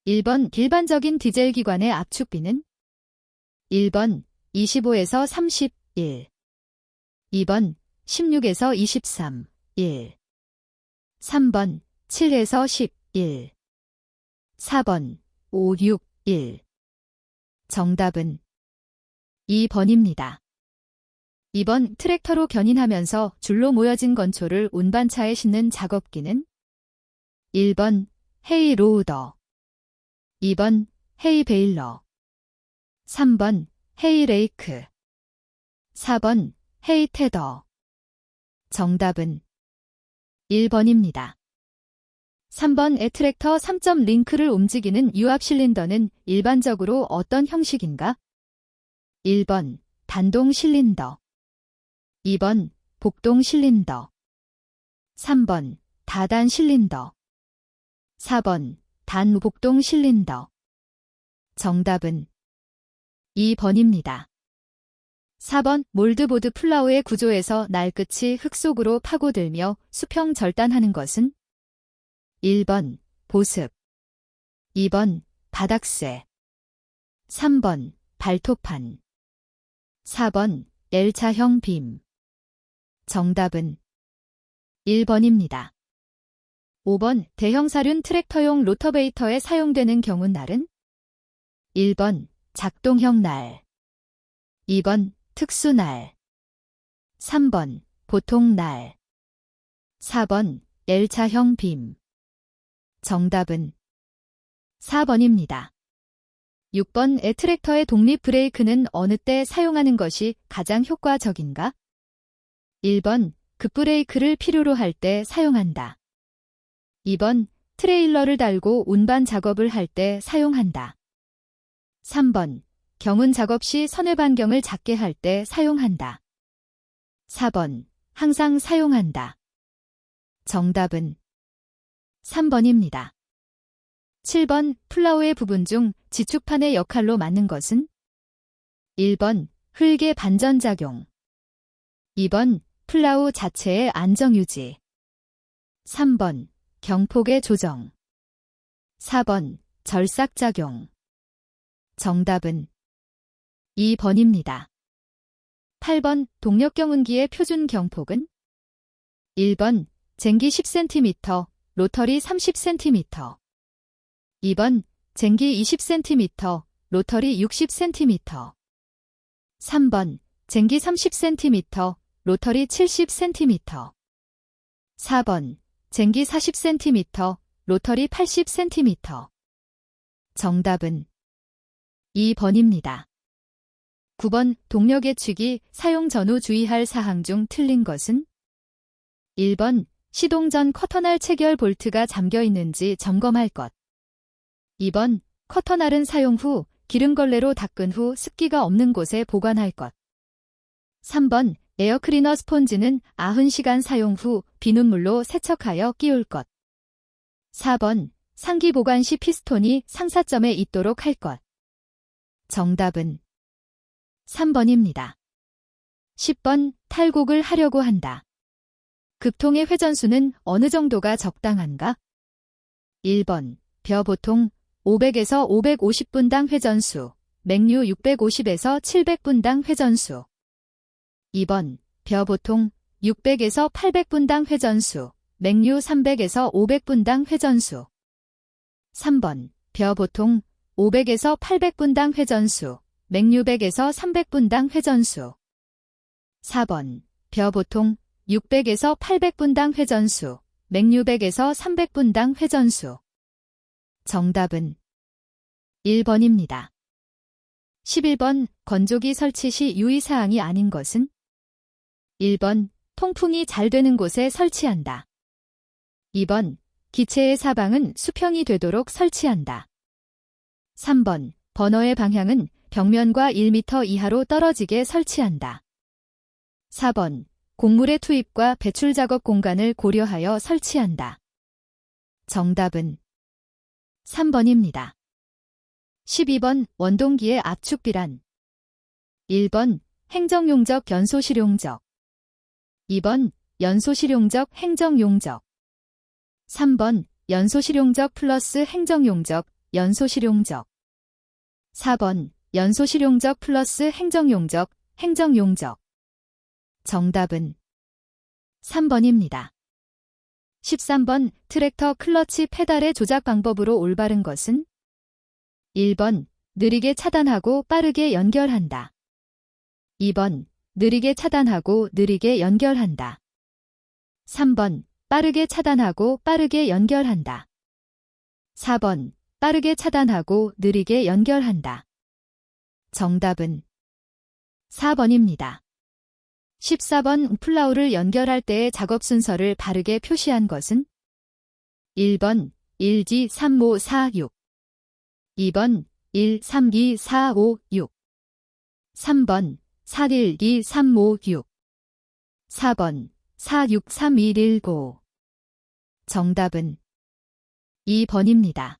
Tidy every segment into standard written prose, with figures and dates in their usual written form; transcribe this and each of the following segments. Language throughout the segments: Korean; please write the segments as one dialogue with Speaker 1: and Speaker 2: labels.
Speaker 1: 1번 일반적인 디젤 기관의 압축비는 1번 25에서 31, 2번 16에서 23, 1, 3번 7에서 11, 4번 5, 6, 1. 정답은 2번입니다. 2번 트랙터로 견인하면서 줄로 모여진 건초를 운반차에 싣는 작업기는 1번 헤이 로우더, 2번 헤이 베일러, 3번 헤이 레이크, 4번 헤이 테더. 정답은 1번입니다. 3번의 트랙터 3점 링크를 움직이는 유압 실린더는 일반적으로 어떤 형식인가? 1번 단동 실린더, 2번 복동 실린더, 3번 다단 실린더, 4번 단복동 실린더. 정답은 2번입니다. 4번 몰드보드 플라우의 구조에서 날끝이 흙 속으로 파고들며 수평 절단하는 것은 1번 보습, 2번 바닥쇠, 3번 발토판, 4번 L자형 빔. 정답은 1번입니다. 5번 대형 사륜 트랙터용 로터베이터에 사용되는 경운 날은 1번 작동형 날, 2번 특수날, 3번 보통 날, 4번 L자형 빔. 정답은 4번입니다. 6번의 트랙터의 독립 브레이크는 어느 때 사용하는 것이 가장 효과적인가? 1번 급브레이크를 필요로 할 때 사용한다. 2번 트레일러를 달고 운반 작업을 할 때 사용한다. 3번 경운 작업 시 선회 반경을 작게 할 때 사용한다. 4번 항상 사용한다. 정답은 3번입니다. 7번 플라우의 부분 중 지축판의 역할로 맡는 것은 1번 흙의 반전작용, 2번 플라우 자체의 안정유지, 3번 경폭의 조정, 4번 절삭작용. 정답은 2번입니다. 8번 동력경운기의 표준 경폭은 1번 쟁기 10cm, 로터리 30cm, 2번 쟁기 20cm, 로터리 60cm, 3번 쟁기 30cm, 로터리 70cm, 4번 쟁기 40cm, 로터리 80cm. 정답은 2번입니다. 9번 동력 예측이 사용 전후 주의할 사항 중 틀린 것은 1번 시동 전 커터날 체결 볼트가 잠겨 있는지 점검할 것, 2번 커터날은 사용 후 기름걸레로 닦은 후 습기가 없는 곳에 보관할 것, 3번 에어클리너 스폰지는 90시간 사용 후 비눗물로 세척하여 끼울 것, 4번 상기 보관 시 피스톤이 상사점에 있도록 할 것. 정답은 3번입니다. 10번 탈곡을 하려고 한다. 급통의 회전수는 어느 정도가 적당한가? 1번 벼 보통 500에서 550분당 회전수, 맥류 650에서 700분당 회전수. 2번 벼 보통 600에서 800분당 회전수, 맥류 300에서 500분당 회전수. 3번 벼 보통 500에서 800분당 회전수, 맥류 100에서 300분당 회전수. 4번 벼 보통 600에서 800분당 회전수, 맥류 100에서 300분당 회전수. 정답은 1번입니다. 11번 건조기 설치 시 유의사항이 아닌 것은 1번 통풍이 잘 되는 곳에 설치한다. 2번 기체의 사방은 수평이 되도록 설치한다. 3번 버너의 방향은 벽면과 1m 이하로 떨어지게 설치한다. 4번 곡물의 투입과 배출 작업 공간을 고려하여 설치한다. 정답은 3번입니다. 12번 원동기의 압축비란 1번 행정용적 연소실용적, 2번 연소실용적 행정용적, 3번 연소실용적 플러스 행정용적 연소실용적. 4번 연소실용적 플러스 행정용적, 행정용적. 정답은 3번입니다. 13번 트랙터 클러치 페달의 조작 방법으로 올바른 것은? 1번 느리게 차단하고 빠르게 연결한다. 2번 느리게 차단하고 느리게 연결한다. 3번 빠르게 차단하고 빠르게 연결한다. 4번 빠르게 차단하고 느리게 연결한다. 정답은 4번입니다. 14번 플라우를 연결할 때의 작업 순서를 바르게 표시한 것은? 1번 1, 2, 3, 5, 4, 6. 2번 1, 3, 2, 4, 5, 6. 3번 4, 1, 2, 3, 5, 6. 4번 4, 6, 3, 1, 1, 9. 정답은 2번입니다.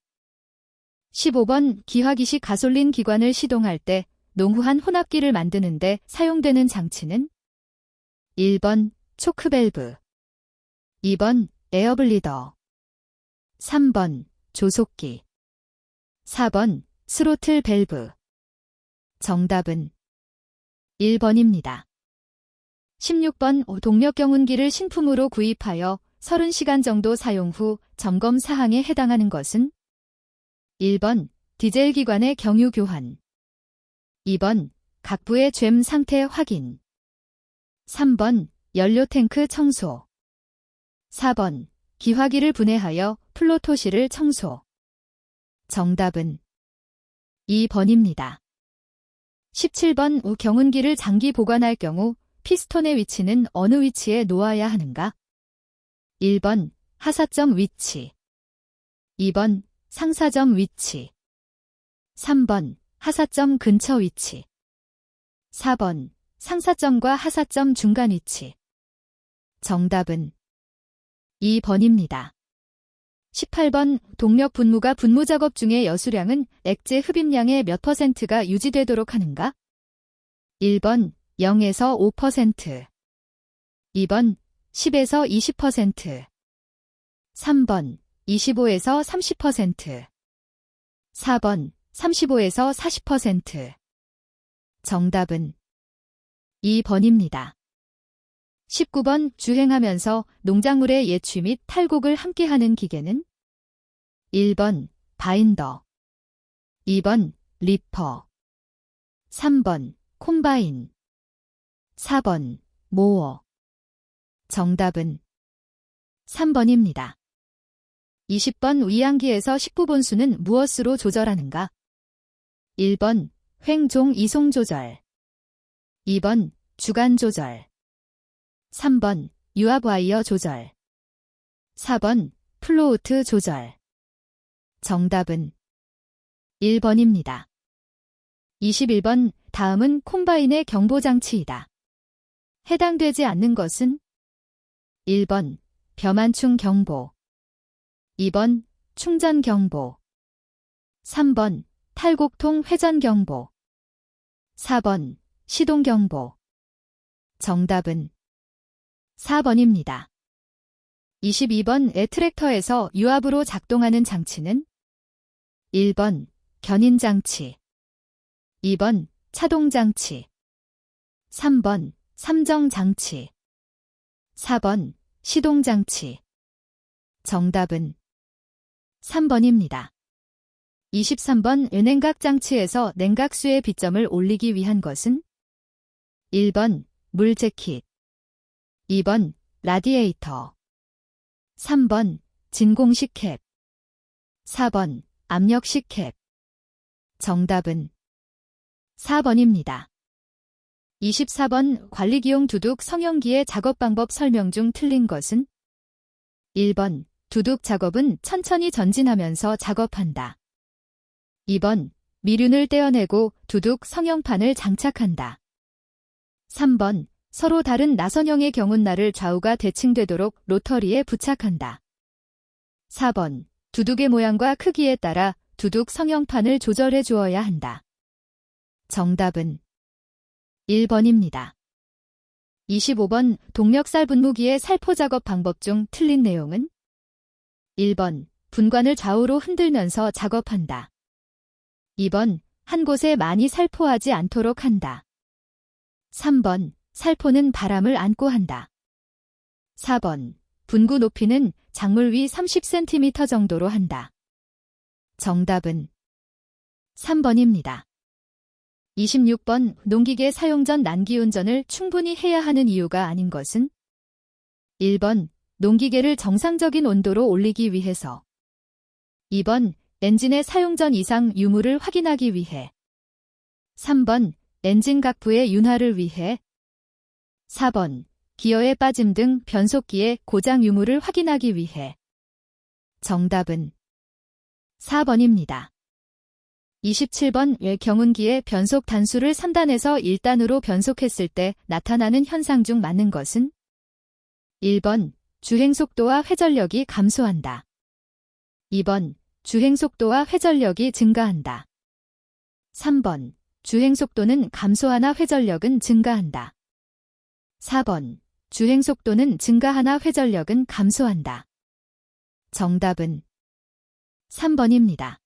Speaker 1: 15번 기화기식 가솔린 기관을 시동할 때 농후한 혼합기를 만드는데 사용되는 장치는? 1번 초크밸브, 2번 에어블리더, 3번 조속기, 4번 스로틀 밸브. 정답은 1번입니다. 16번 동력 경운기를 신품으로 구입하여 30시간 정도 사용 후 점검 사항에 해당하는 것은? 1번 디젤 기관의 경유 교환, 2번 각부의 죬 상태 확인, 3번 연료 탱크 청소, 4번 기화기를 분해하여 플로토실을 청소. 정답은 2번입니다. 17번 경운기를 장기 보관할 경우 피스톤의 위치는 어느 위치에 놓아야 하는가? 1번 하사점 위치, 2번 상사점 위치, 3번 하사점 근처 위치, 4번 상사점과 하사점 중간 위치. 정답은 2번입니다. 18번 동력 분무가 분무 작업 중에 여수량은 액체 흡입량의 몇 %가 유지되도록 하는가? 1번 0에서 5%, 2번 10에서 20%, 3번 25에서 30%, 4번 35에서 40%. 정답은 2번입니다. 19번 주행하면서 농작물의 예취 및 탈곡을 함께하는 기계는? 1번 바인더, 2번 리퍼, 3번 콤바인, 4번 모어. 정답은 3번입니다. 20번 위양기에서 식부본수는 무엇으로 조절하는가? 1번 횡종 이송 조절, 2번 주간 조절, 3번 유압 와이어 조절, 4번 플로우트 조절. 정답은 1번입니다. 21번 다음은 콤바인의 경보장치이다. 해당되지 않는 것은? 1번 벼만충 경보, 2번 충전 경보, 3번 탈곡통 회전 경보, 4번 시동 경보. 정답은 4번입니다. 22번 트랙터에서 유압으로 작동하는 장치는? 1번 견인장치, 2번 차동장치, 3번 삼정장치, 4번 시동장치. 정답은 3번입니다. 23번 냉각 장치에서 냉각수의 비점을 올리기 위한 것은? 1번 물 재킷, 2번 라디에이터, 3번 진공식 캡, 4번 압력식 캡. 정답은 4번입니다. 24번 관리기용 두둑 성형기의 작업 방법 설명 중 틀린 것은? 1번 두둑 작업은 천천히 전진하면서 작업한다. 2번 미륜을 떼어내고 두둑 성형판을 장착한다. 3번 서로 다른 나선형의 경운날을 좌우가 대칭되도록 로터리에 부착한다. 4번 두둑의 모양과 크기에 따라 두둑 성형판을 조절해 주어야 한다. 정답은 1번입니다. 25번 동력살 분무기의 살포 작업 방법 중 틀린 내용은? 1번 분관을 좌우로 흔들면서 작업한다. 2번, 한 곳에 많이 살포하지 않도록 한다. 3번, 살포는 바람을 안고 한다. 4번, 분구 높이는 작물 위 30cm 정도로 한다. 정답은 3번입니다. 26번, 농기계 사용 전 난기운전을 충분히 해야 하는 이유가 아닌 것은? 1번, 농기계를 정상적인 온도로 올리기 위해서. 2번, 엔진의 사용 전 이상 유무를 확인하기 위해. 3번, 엔진 각부의 윤활을 위해. 4번, 기어의 빠짐 등 변속기의 고장 유무를 확인하기 위해. 정답은 4번입니다. 27번, 경운기의 변속 단수를 3단에서 1단으로 변속했을 때 나타나는 현상 중 맞는 것은? 1번, 주행속도와 회전력이 감소한다. 2번, 주행속도와 회전력이 증가한다. 3번, 주행속도는 감소하나 회전력은 증가한다. 4번, 주행속도는 증가하나 회전력은 감소한다. 정답은 3번입니다.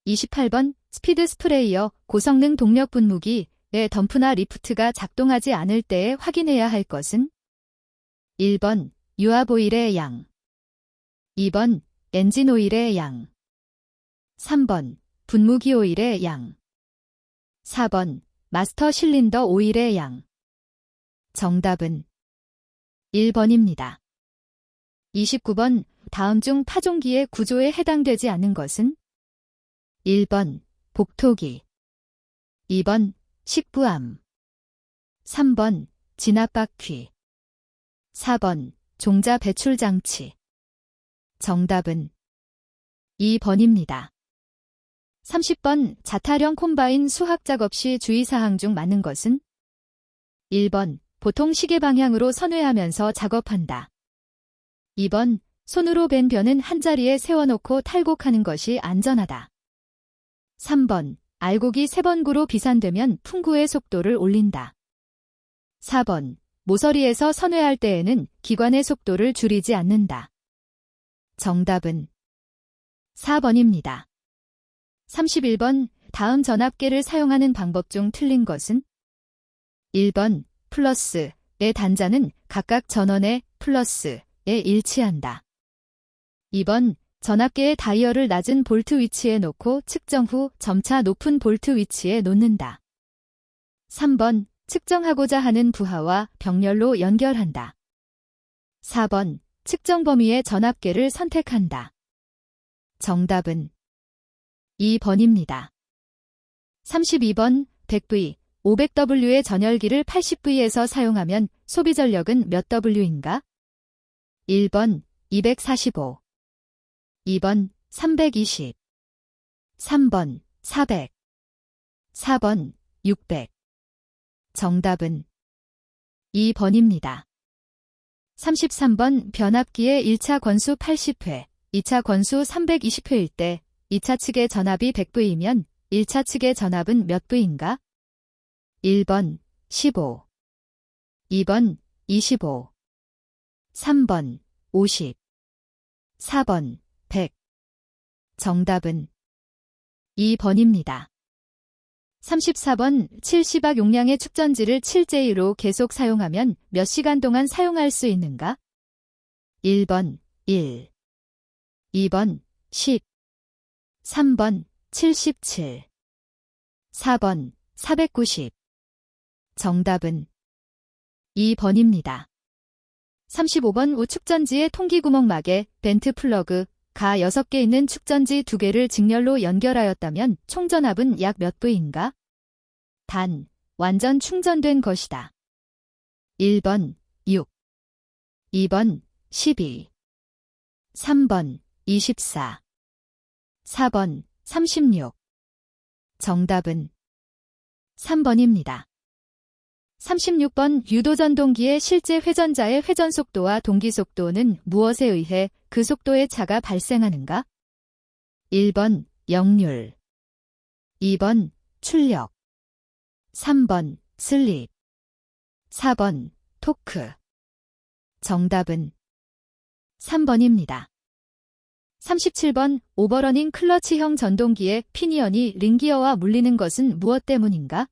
Speaker 1: 28번, 스피드 스프레이어 고성능 동력 분무기의 덤프나 리프트가 작동하지 않을 때에 확인해야 할 것은? 1번, 유압 오일의 양. 2번, 엔진 오일의 양. 3번, 분무기 오일의 양. 4번, 마스터 실린더 오일의 양. 정답은 1번입니다. 29번, 다음 중 파종기의 구조에 해당되지 않는 것은? 1번, 복토기. 2번, 식부암. 3번, 진압바퀴. 4번, 종자 배출 장치. 정답은 2번입니다. 30번, 자타령 콤바인 수학 작업 시 주의사항 중 맞는 것은? 1번, 보통 시계 방향으로 선회하면서 작업한다. 2번, 손으로 벤 벼는 한자리에 세워놓고 탈곡하는 것이 안전하다. 3번, 알곡이 세번구로 비산되면 풍구의 속도를 올린다. 4번, 모서리에서 선회할 때에는 기관의 속도를 줄이지 않는다. 정답은 4번입니다. 31번, 다음 전압계를 사용하는 방법 중 틀린 것은? 1번, 플러스의 단자는 각각 전원의 플러스에 일치한다. 2번, 전압계의 다이얼을 낮은 볼트 위치에 놓고 측정 후 점차 높은 볼트 위치에 놓는다. 3번, 측정하고자 하는 부하와 병렬로 연결한다. 4번, 측정 범위의 전압계를 선택한다. 정답은 2번입니다. 32번, 100V, 500W의 전열기를 80V에서 사용하면 소비 전력은 몇 W인가? 1번, 245. 2번, 320. 3번, 400. 4번, 600. 정답은 2번입니다. 33번, 변압기의 1차 권수 80회, 2차 권수 320회일 때 2차 측의 전압이 100V이면 1차 측의 전압은 몇 V인가? 1번, 15. 2번, 25. 3번, 50. 4번, 100. 정답은 2번입니다. 34번, 7시박 용량의 축전지를 7J로 계속 사용하면 몇 시간 동안 사용할 수 있는가? 1번, 1. 2번, 10. 3번, 77. 4번, 490. 정답은 2번입니다. 35번, 우축전지의 통기구멍막에 벤트 플러그, 가 6개 있는 축전지 2개를 직렬로 연결하였다면 총전압은 약 몇 V인가? 단, 완전 충전된 것이다. 1번, 6. 2번, 12. 3번, 24. 4번, 36. 정답은 3번입니다. 36번, 유도전동기의 실제 회전자의 회전속도와 동기속도는 무엇에 의해 그 속도의 차가 발생하는가? 1번, 역률. 2번, 출력. 3번, 슬립. 4번, 토크. 정답은 3번입니다. 37번 오버러닝 클러치형 전동기의 피니언이 링기어와 물리는 것은 무엇 때문인가?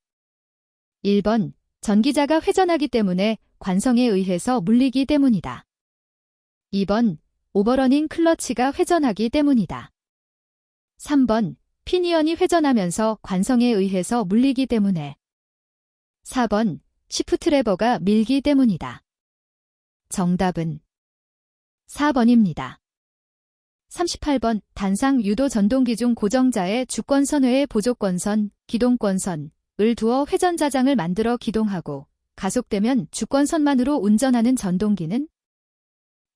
Speaker 1: 1번 전기자가 회전하기 때문에 관성에 의해서 물리기 때문이다. 2번 오버러닝 클러치가 회전하기 때문이다. 3번 피니언이 회전하면서 관성에 의해서 물리기 때문에. 4번 시프트 레버가 밀기 때문이다. 정답은 4번입니다. 38번 단상 유도 전동기 중 고정자의 주권선 외에 보조권선, 기동권선을 두어 회전자장을 만들어 기동하고 가속되면 주권선만으로 운전하는 전동기는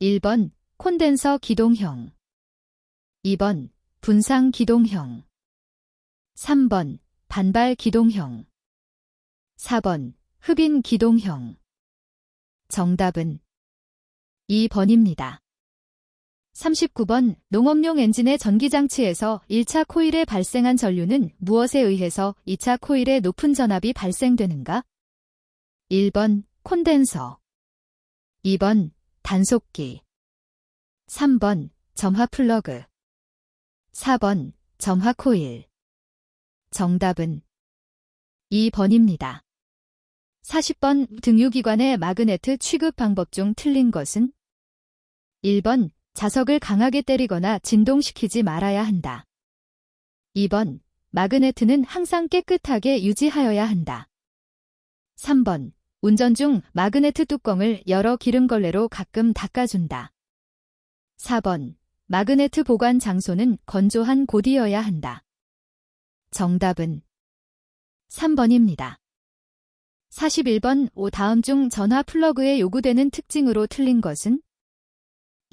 Speaker 1: 1번 콘덴서 기동형, 2번 분상 기동형, 3번 반발 기동형, 4번 흡인 기동형. 정답은 2번입니다. 39번 농업용 엔진의 전기장치에서 1차 코일에 발생한 전류는 무엇에 의해서 2차 코일에 높은 전압이 발생되는가? 1번 콘덴서, 2번 단속기, 3번 점화 플러그, 4번 점화 코일. 정답은 2번입니다. 40번 등유기관의 마그네트 취급 방법 중 틀린 것은? 1번 자석을 강하게 때리거나 진동시키지 말아야 한다. 2번 마그네트는 항상 깨끗하게 유지하여야 한다. 3번 운전 중 마그네트 뚜껑을 열어 기름걸레로 가끔 닦아준다. 4번 마그네트 보관 장소는 건조한 곳이어야 한다. 정답은 3번입니다. 41번 다음 중 전화 플러그에 요구되는 특징으로 틀린 것은?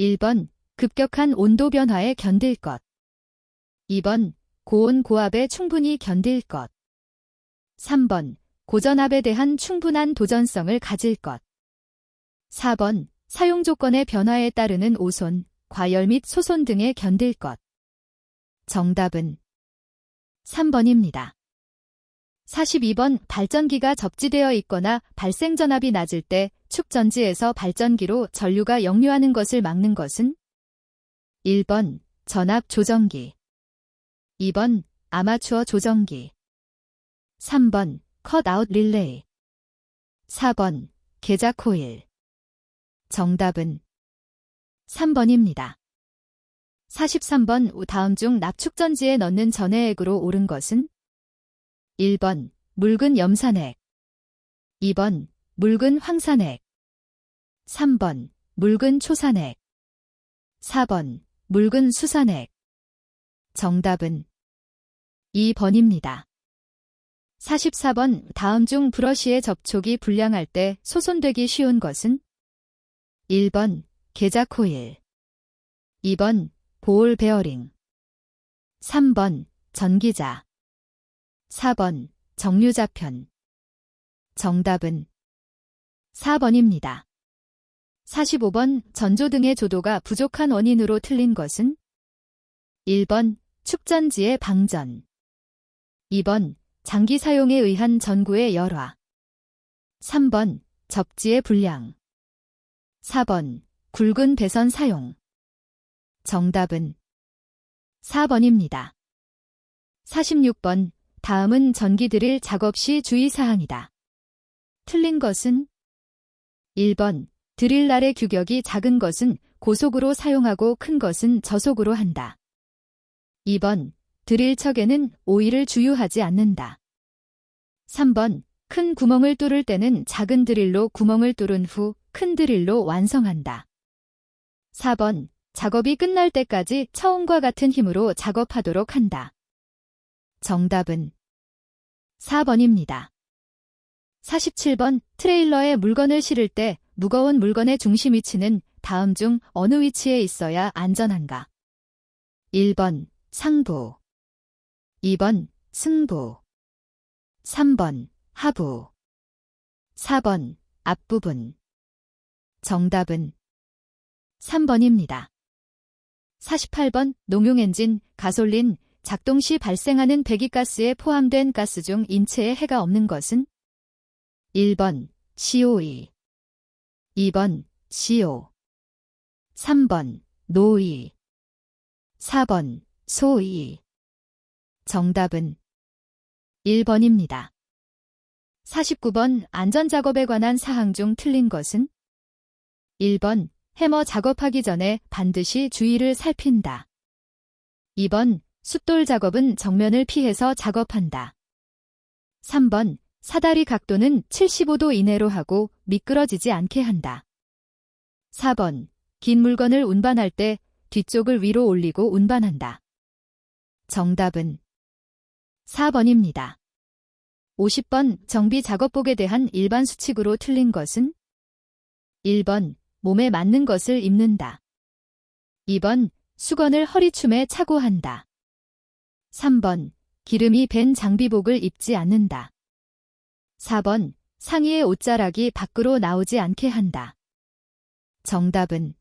Speaker 1: 1번 급격한 온도 변화에 견딜 것, 2번 고온 고압에 충분히 견딜 것, 3번 고전압에 대한 충분한 도전성을 가질 것, 4번 사용 조건의 변화에 따르는 오손, 과열 및 소손 등에 견딜 것. 정답은 3번입니다. 42번 발전기가 접지되어 있거나 발생 전압이 낮을 때 축전지에서 발전기로 전류가 역류하는 것을 막는 것은? 1번 전압 조정기, 2번 아마추어 조정기, 3번 컷아웃 릴레이, 4번 계자 코일. 정답은 3번입니다. 43번 다음 중 납축전지에 넣는 전해액으로 옳은 것은? 1번 묽은 염산액, 2번 묽은 황산액, 3번 묽은 초산액, 4번 묽은 수산액. 정답은 2번입니다. 44번 다음 중 브러쉬의 접촉이 불량할 때 소손되기 쉬운 것은? 1번 계자 코일, 2번 보올 베어링, 3번 전기자, 4번 정류자편. 정답은 4번입니다. 45번 전조등의 조도가 부족한 원인으로 틀린 것은? 1번 축전지의 방전, 2번 장기 사용에 의한 전구의 열화, 3번 접지의 불량, 4번 굵은 배선 사용. 정답은 4번입니다. 46번 다음은 전기 드릴 작업 시 주의사항이다. 틀린 것은? 1번 드릴날의 규격이 작은 것은 고속으로 사용하고 큰 것은 저속으로 한다. 2번 드릴척에는 오일을 주유하지 않는다. 3번 큰 구멍을 뚫을 때는 작은 드릴로 구멍을 뚫은 후 큰 드릴로 완성한다. 4번 작업이 끝날 때까지 처음과 같은 힘으로 작업하도록 한다. 정답은 4번입니다. 47번 트레일러에 물건을 실을 때 무거운 물건의 중심 위치는 다음 중 어느 위치에 있어야 안전한가? 1번 상부, 2번 승부, 3번 하부, 4번 앞부분. 정답은 3번입니다. 48번 농용 엔진, 가솔린, 작동 시 발생하는 배기가스에 포함된 가스 중 인체에 해가 없는 것은? 1번 CO2, 2번 CO, 3번 노이, 4번 소위. 정답은 1번입니다. 49번 안전작업에 관한 사항 중 틀린 것은? 1번 해머 작업하기 전에 반드시 주위를 살핀다. 2번 숫돌 작업은 정면을 피해서 작업한다. 3번 사다리 각도는 75도 이내로 하고 미끄러지지 않게 한다. 4번 긴 물건을 운반할 때 뒤쪽을 위로 올리고 운반한다. 정답은 4번입니다. 50번 정비 작업복에 대한 일반 수칙으로 틀린 것은? 1번 몸에 맞는 것을 입는다. 2번 수건을 허리춤에 차고 한다. 3번 기름이 밴 장비복을 입지 않는다. 4번 상의의 옷자락이 밖으로 나오지 않게 한다. 정답은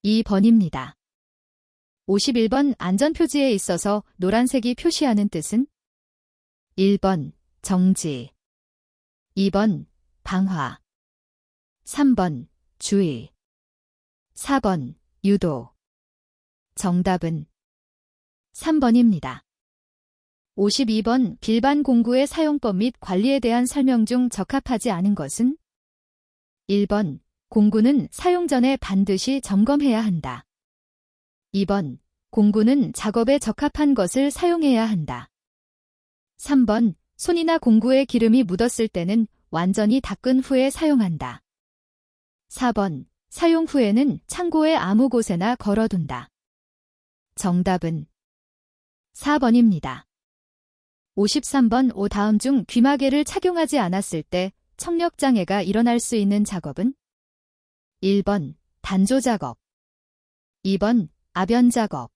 Speaker 1: 2번입니다. 51번 안전표지에 있어서 노란색이 표시하는 뜻은? 1번 정지, 2번 방화, 3번 주의, 4번 유도. 정답은 3번입니다. 52번 일반 공구의 사용법 및 관리에 대한 설명 중 적합하지 않은 것은? 1번 공구는 사용 전에 반드시 점검해야 한다. 2번 공구는 작업에 적합한 것을 사용해야 한다. 3번 손이나 공구에 기름이 묻었을 때는 완전히 닦은 후에 사용한다. 4번 사용 후에는 창고의 아무 곳에나 걸어둔다. 정답은 4번입니다. 53번 다음 중 귀마개를 착용하지 않았을 때 청력장애가 일어날 수 있는 작업은? 1번 단조 작업, 2번 아변 작업,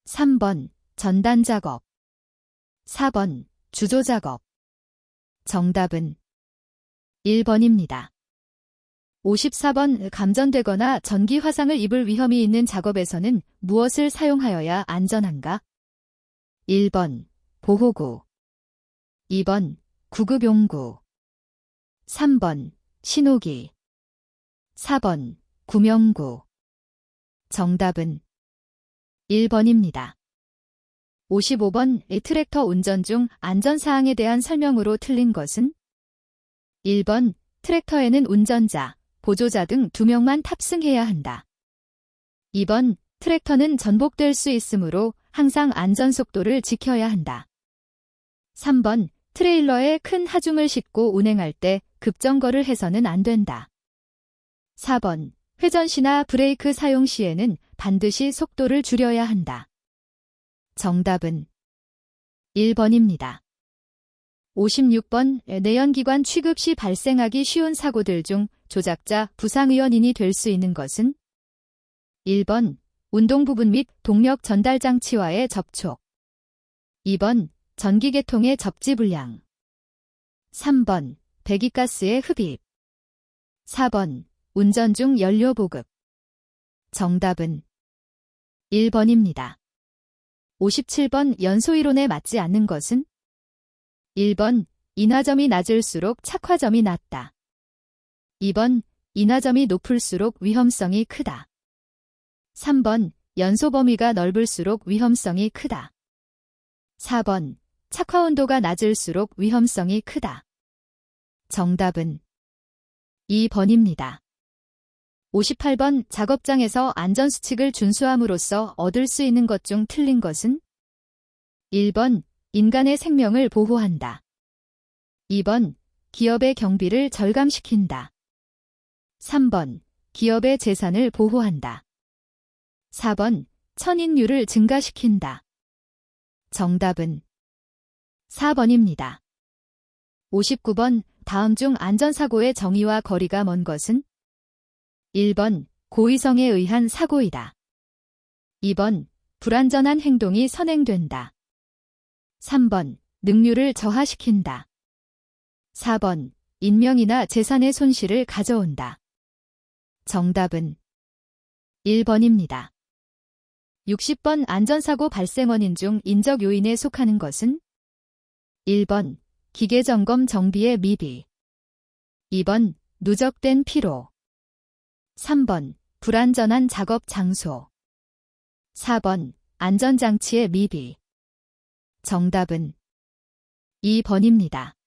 Speaker 1: 3번 전단 작업, 4번 주조 작업. 정답은 1번입니다. 54번 감전되거나 전기 화상을 입을 위험이 있는 작업에서는 무엇을 사용하여야 안전한가? 1번 보호구, 2번 구급용구, 3번 신호기, 4번 구명구. 정답은 1번입니다. 55번 트랙터 운전 중 안전사항에 대한 설명으로 틀린 것은? 1번 트랙터에는 운전자, 보조자 등 2명만 탑승해야 한다. 2번 트랙터는 전복될 수 있으므로 항상 안전속도를 지켜야 한다. 3번 트레일러에 큰 하중을 싣고 운행할 때 급정거를 해서는 안 된다. 4번 회전시나 브레이크 사용 시에는 반드시 속도를 줄여야 한다. 정답은 1번입니다. 56번 내연기관 취급 시 발생하기 쉬운 사고들 중 조작자 부상의원인이 될 수 있는 것은? 1번 운동 부분 및 동력 전달 장치와의 접촉, 2번 전기계통의 접지불량, 3번 배기가스의 흡입, 4번 운전 중 연료 보급. 정답은 1번입니다. 57번 연소이론에 맞지 않는 것은? 1번 인하점이 낮을수록 착화점이 낮다. 2번 인하점이 높을수록 위험성이 크다. 3번 연소 범위가 넓을수록 위험성이 크다. 4번 착화 온도가 낮을수록 위험성이 크다. 정답은 2번입니다. 58번 작업장에서 안전수칙을 준수함으로써 얻을 수 있는 것 중 틀린 것은? 1번 인간의 생명을 보호한다. 2번 기업의 경비를 절감시킨다. 3번 기업의 재산을 보호한다. 4번 천인율을 증가시킨다. 정답은 4번입니다. 59번 다음 중 안전사고의 정의와 거리가 먼 것은? 1번 고의성에 의한 사고이다. 2번 불안전한 행동이 선행된다. 3번 능률을 저하시킨다. 4번 인명이나 재산의 손실을 가져온다. 정답은 1번입니다. 60번 안전사고 발생 원인 중 인적 요인에 속하는 것은? 1번 기계점검 정비의 미비, 2번 누적된 피로, 3번 불안전한 작업 장소, 4번 안전장치의 미비. 정답은 2번입니다.